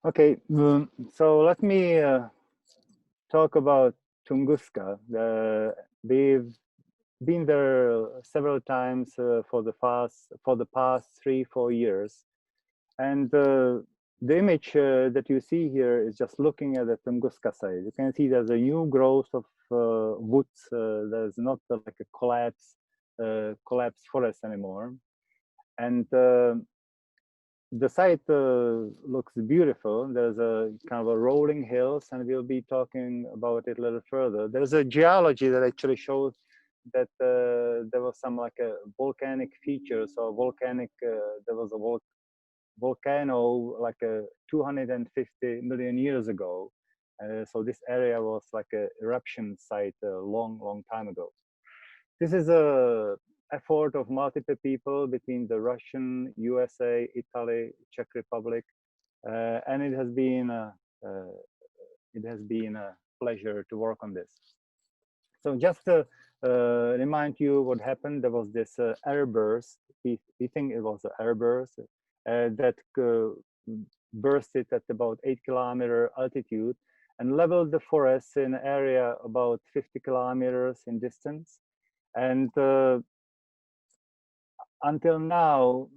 Okay, so let me talk about Tunguska. We've been there several times for the past 3-4 years, and the image that you see here is just looking at the Tunguska side. You can see there's a new growth of woods. There's not like a collapsed forest anymore, and the site looks beautiful. There's a kind of a rolling hills, and we'll be talking about it a little further. There's a geology that actually shows that there was some like a volcanic features or volcanic. There was a volcano like 250 million years ago. So this area was like a eruption site a long time ago. This is a effort of multiple people between the Russian, USA, Italy, Czech Republic, and it has been a pleasure to work on this. So just to remind you what happened, there was this airburst. We think it was an airburst that bursted at about 8-kilometer altitude and leveled the forest in an area about 50 kilometers in distance. And until now,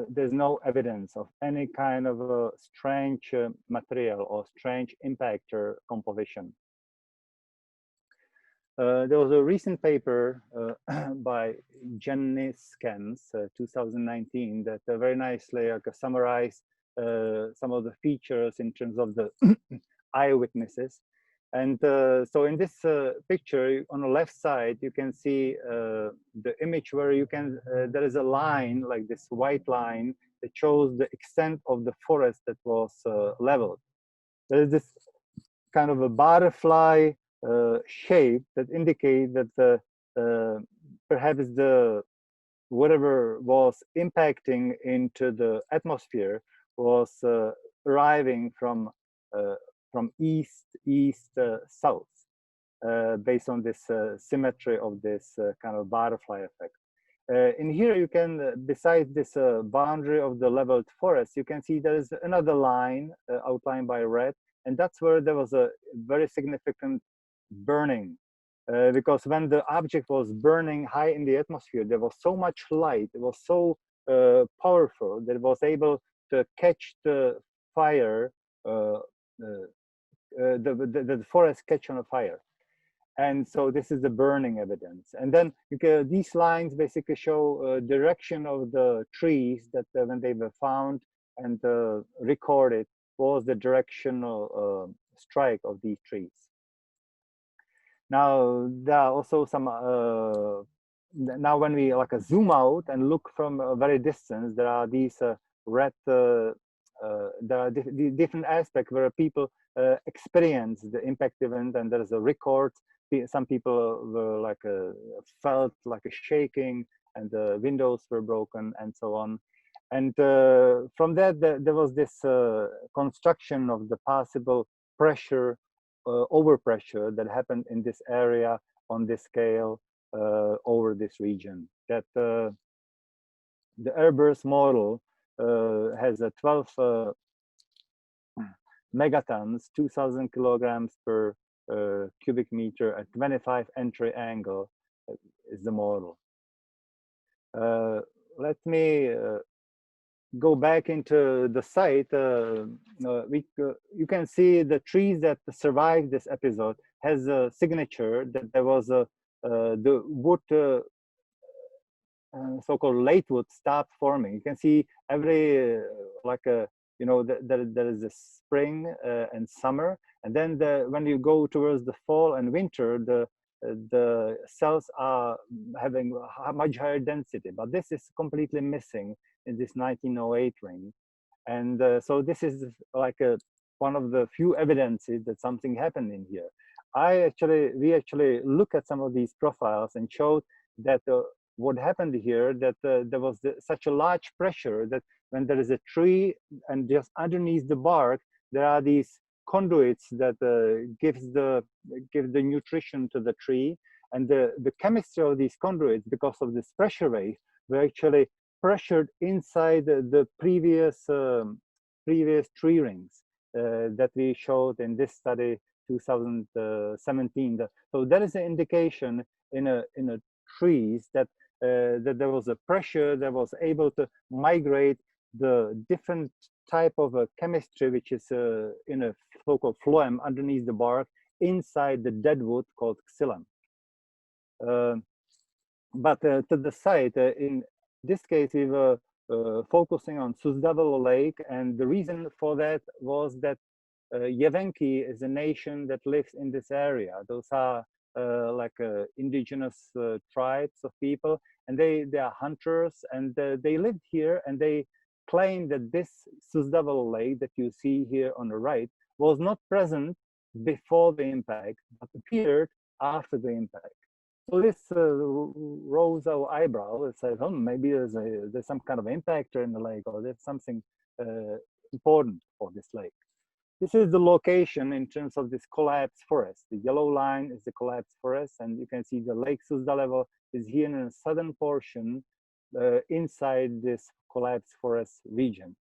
there's no evidence of any kind of a strange material or strange impactor composition. There was a recent paper by Jenny Scans, 2019, that very nicely summarized some of the features in terms of the eyewitnesses. And so in this picture, on the left side, you can see the image where you can, there is a line, like this white line, that shows the extent of the forest that was leveled. There is this kind of a butterfly shape that indicate that perhaps the whatever was impacting into the atmosphere was arriving from east south, based on this symmetry of this kind of butterfly effect. In here, you can, besides this boundary of the leveled forest, you can see there is another line outlined by red, and that's where there was a very significant burning. Because when the object was burning high in the atmosphere, there was so much light, it was so powerful that it was able to catch the fire, the forest catch on a fire. And so this is the burning evidence. And then these lines basically show direction of the trees that when they were found and recorded was the directional strike of these trees. Now, there are also some, now when we zoom out and look from a very distance, there are these red, there are different aspects where people experience the impact event, and there's a record. Some people were felt like a shaking, and the windows were broken and so on. And from that, there was this construction of the possible pressure, overpressure that happened in this area on this scale over this region. That the Airburst model has a 12 megatons, 2,000 kilograms per cubic meter at 25 entry angle is the model. Let me go back into the site. You can see the trees that survived this episode has a signature that there was the wood, so-called late wood, stopped forming. You can see every there is a spring and summer, and then when you go towards the fall and winter, the cells are having a much higher density, but this is completely missing in this 1908 ring. And so this is one of the few evidences that something happened in here. We actually look at some of these profiles and showed that what happened here, that there was such a large pressure that when there is a tree and just underneath the bark, there are these conduits that give the nutrition to the tree, and the chemistry of these conduits, because of this pressure wave, were actually pressured inside the previous tree rings. that we showed in this study 2017. So there is an indication in a trees that that there was a pressure that was able to migrate the different type of chemistry, which is in a so-called phloem underneath the bark inside the dead wood called xylem. But to the side, in this case, we were focusing on Suzdalevo Lake, and the reason for that was that Evenki is a nation that lives in this area. Those are like indigenous tribes of people, and they are hunters, and they lived here, and they claim that this Suzdalevo Lake that you see here on the right was not present before the impact, but appeared after the impact. So this rose our eyebrow. It said, oh, maybe there's some kind of impactor in the lake, or there's something important for this lake. This is the location in terms of this collapsed forest. The yellow line is the collapsed forest, and you can see the Lake Suzdalevo is here in the southern portion inside this collapsed forest region.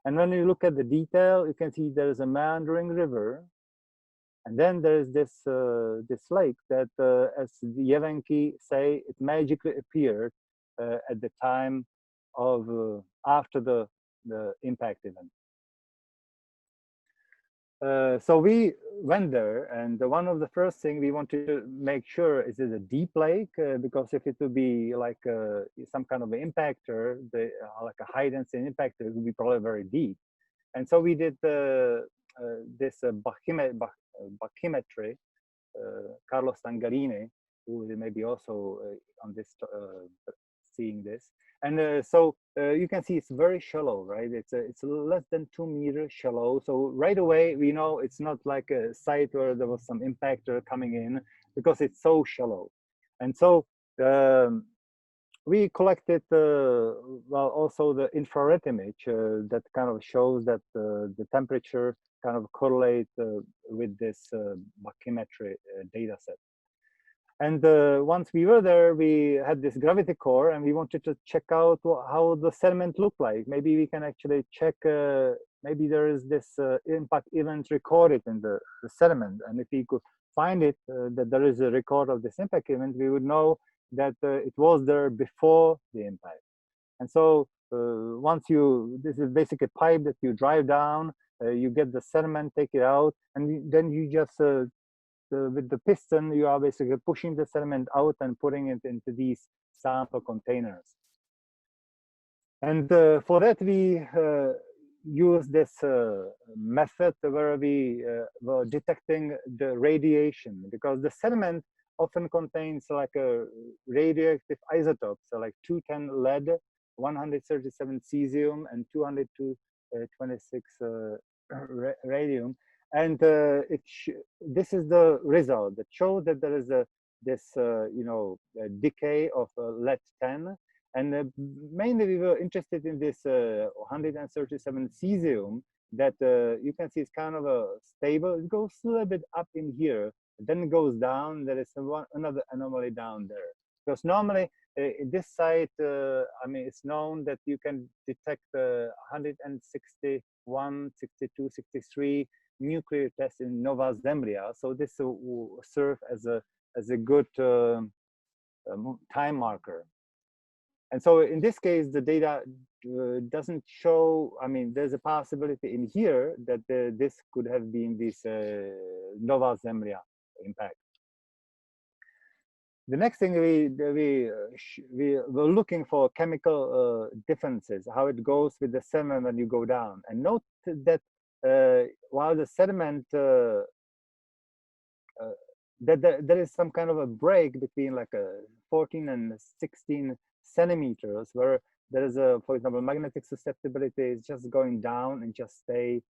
And when you look at the detail, you can see there is a meandering river. And then there is this this lake that, as the Evenki say, it magically appeared at the time of after the impact event. So we went there, and one of the first things we wanted to make sure is it a deep lake, because if it would be like some kind of an impactor, like a high density impactor, it would be probably very deep. And so we did this bathymetry. Carlos Tangarini, who may be also on this seeing this, and so you can see it's very shallow, right? It's less than 2 meters shallow. So right away we know it's not like a site where there was some impactor coming in, because it's so shallow. And so we collected well, also the infrared image that kind of shows that the temperature kind of correlate with this bathymetry data set. And once we were there, we had this gravity core, and we wanted to check out how the sediment looked like. Maybe we can actually check, maybe there is this impact event recorded in the sediment. And if we could find it, that there is a record of this impact event, we would know that it was there before the impact. And so once this is basically a pipe that you drive down, you get the sediment, take it out, and then you just with the piston, you are basically pushing the sediment out and putting it into these sample containers. And for that, we use this method where we were detecting the radiation, because the sediment often contains like a radioactive isotopes, so like 210 lead, 137 cesium, and 226 radium. And this is the result that shows that there is this you know, decay of lead-10, and mainly we were interested in this 137 cesium that you can see it's kind of a stable. It goes a little bit up in here, then it goes down. There is another anomaly down there, because normally in this site, I mean, it's known that you can detect 161, 62, 63 nuclear tests in Nova Zembria. So this will serve as a good time marker. And so in this case, the data doesn't show. I mean, there's a possibility in here that this could have been this Nova Zembria impact. The next thing we were looking for chemical differences, how it goes with the sediment when you go down. And note that while the sediment, that there is some kind of a break between like 14 and 16 centimeters, where there is a, for example, magnetic susceptibility is just going down and just stay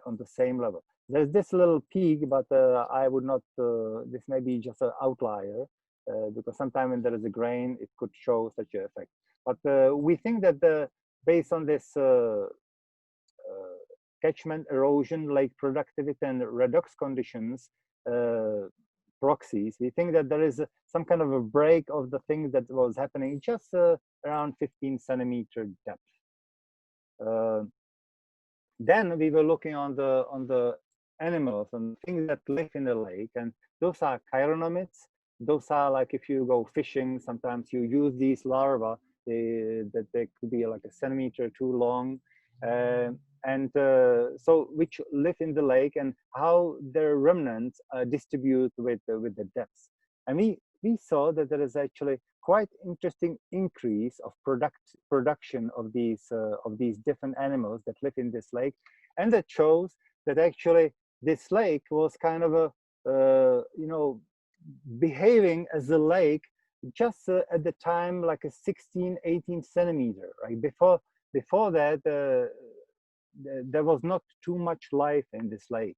on the same level. There's this little peak, but I would not, this may be just an outlier, because sometimes when there is a grain, it could show such an effect. But we think that based on this catchment erosion, lake productivity, and redox conditions proxies, we think that there is some kind of a break of the thing that was happening just around 15 centimeter depth. Then we were looking on the animals and things that live in the lake, and those are chironomids. Those are like if you go fishing, sometimes you use these larvae that they could be like a centimeter too long, so which live in the lake, and how their remnants distribute with the depths. And we saw that there is actually quite interesting increase of production of these different animals that live in this lake, and that shows that actually this lake was kind of a behaving as a lake just at the time like a 16-18 centimeter, right? Before that there was not too much life in this lake.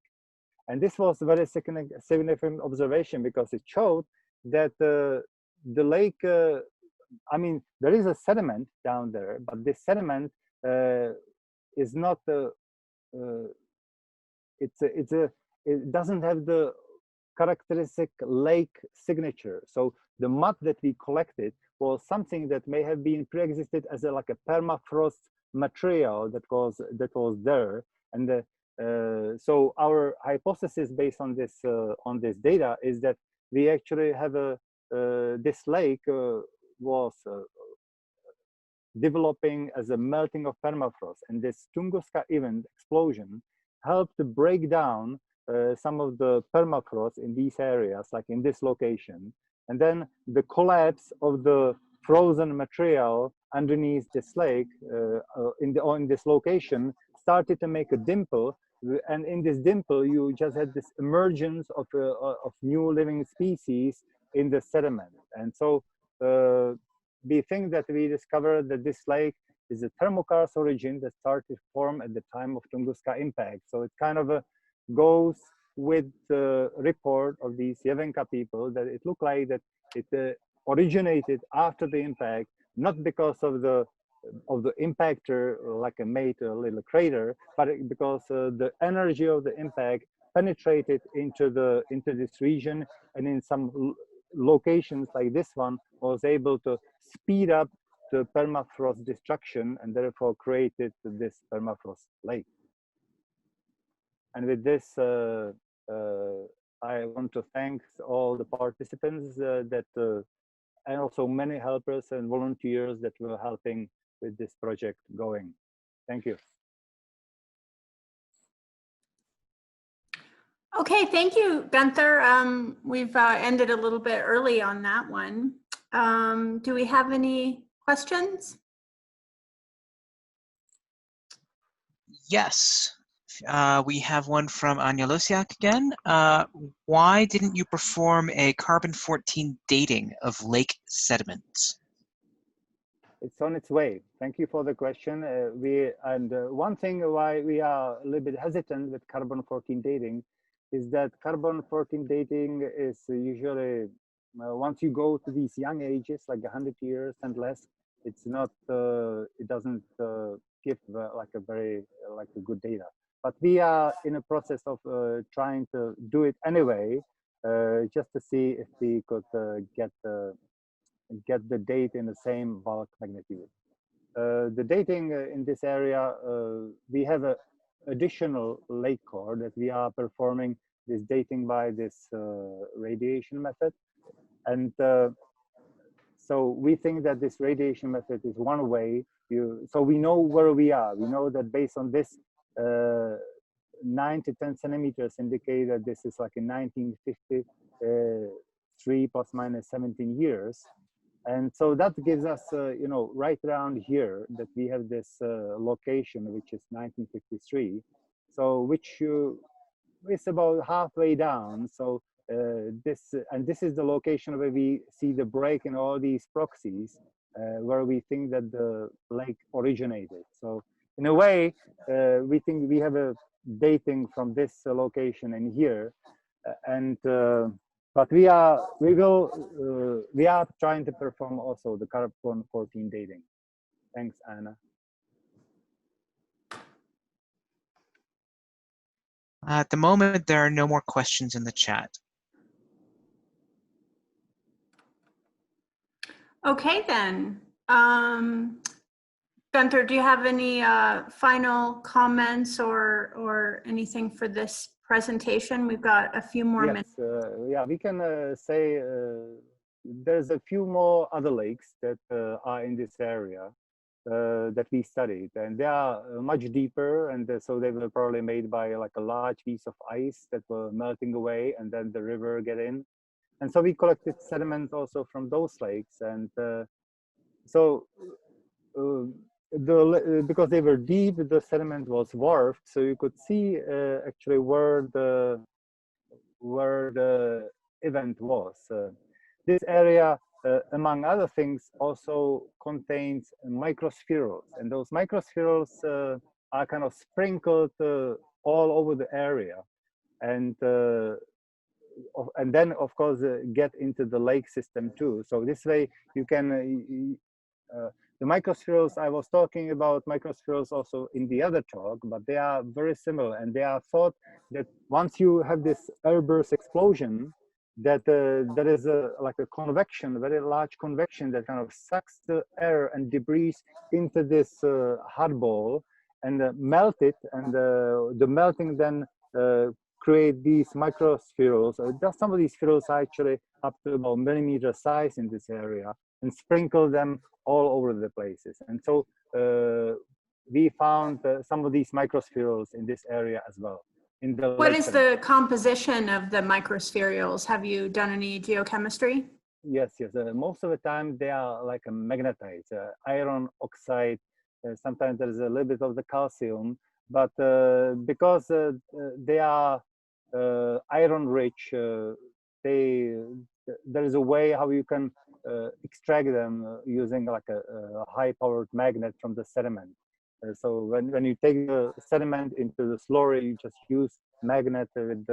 And this was a very significant observation, because it showed that the lake, I mean, there is a sediment down there, but this sediment is not it doesn't have the characteristic lake signature. So the mud that we collected was something that may have been pre-existed as like a permafrost material that was there. And so our hypothesis based on this data is that we actually have this lake was developing as a melting of permafrost, and this Tunguska event explosion helped to break down some of the permafrost in these areas, like in this location. And then the collapse of the frozen material underneath this lake in this location started to make a dimple. And in this dimple, you just had this emergence of new living species in the sediment. And so we think that we discovered that this lake is a thermokarst origin that started to form at the time of Tunguska impact. So it kind of goes with the report of these Evenki people that it looked like that it originated after the impact, not because of the impactor, like a made a little crater, but because the energy of the impact penetrated into this region, and in some locations like this one was able to speed up the permafrost destruction, and therefore created this permafrost lake. And with this, I want to thank all the participants and also many helpers and volunteers that were helping with this project going. Thank you. Okay, thank you, Gunther. We've ended a little bit early on that one. Do we have any questions? Yes. We have one from Anya Losiak again. Why didn't you perform a carbon-14 dating of lake sediments? It's on its way. Thank you for the question. One thing why we are a little bit hesitant with carbon-14 dating is that carbon-14 dating is usually, once you go to these young ages, like 100 years and less, it's not, it doesn't give like a very good data. But we are in a process of trying to do it anyway, just to see if we could get the date in the same bulk magnitude. The dating in this area, we have an additional lake core that we are performing this dating by this radiation method. And so we think that this radiation method is one way. So we know where we are. We know that based on this 9 to 10 centimeters indicate that this is like in 1953 plus minus 17 years. And so that gives us, right around here that we have this location, which is 1953. So which is about halfway down. So this is the location where we see the break in all these proxies, where we think that the lake originated. So in a way, we think we have a dating from this location in here, but we are trying to perform also the carbon-14 dating. Thanks, Anna. At the moment, there are no more questions in the chat. Okay, then. Gunther, do you have any final comments or anything for this presentation? We've got a few more minutes. Yeah, we can say there's a few more other lakes that are in this area that we studied, and they are much deeper, and so they were probably made by like a large piece of ice that were melting away, and then the river get in. And so we collected sediment also from those lakes, and because they were deep, the sediment was warped, so you could see actually where the event was. This area, among other things, also contains microspherules, and those microspherules are kind of sprinkled all over the area, and then of course get into the lake system too. So this way you can the microspherules, I was talking about microspherules also in the other talk, but they are very similar, and they are thought that once you have this airburst explosion, that there is like a convection, a very large convection that kind of sucks the air and debris into this hard ball and melt it, and the melting then create these microspherules. Some of these spherules are actually up to about millimeter size in this area, and sprinkle them all over the places. And so we found some of these microspherules in this area as well. What is the composition of the microspherules? Have you done any geochemistry? Yes. Most of the time they are like a magnetite, iron oxide. Sometimes there is a little bit of the calcium, but because they are iron rich, there is a way how you can extract them using like a high-powered magnet from the sediment. So when you take the sediment into the slurry, you just use magnet with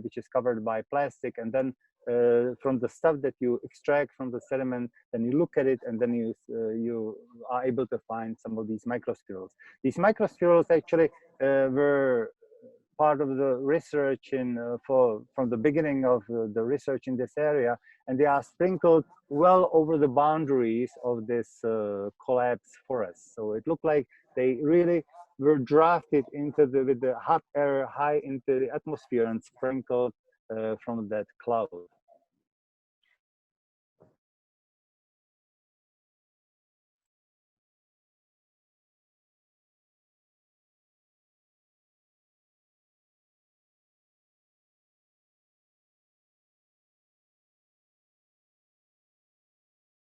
which is covered by plastic, and then from the stuff that you extract from the sediment, then you look at it, and then you are able to find some of these microspherules. These microspherules actually were part of the research from the beginning of the research in this area, and they are sprinkled well over the boundaries of this collapsed forest. So it looked like they really were drafted with the hot air high into the atmosphere and sprinkled from that cloud.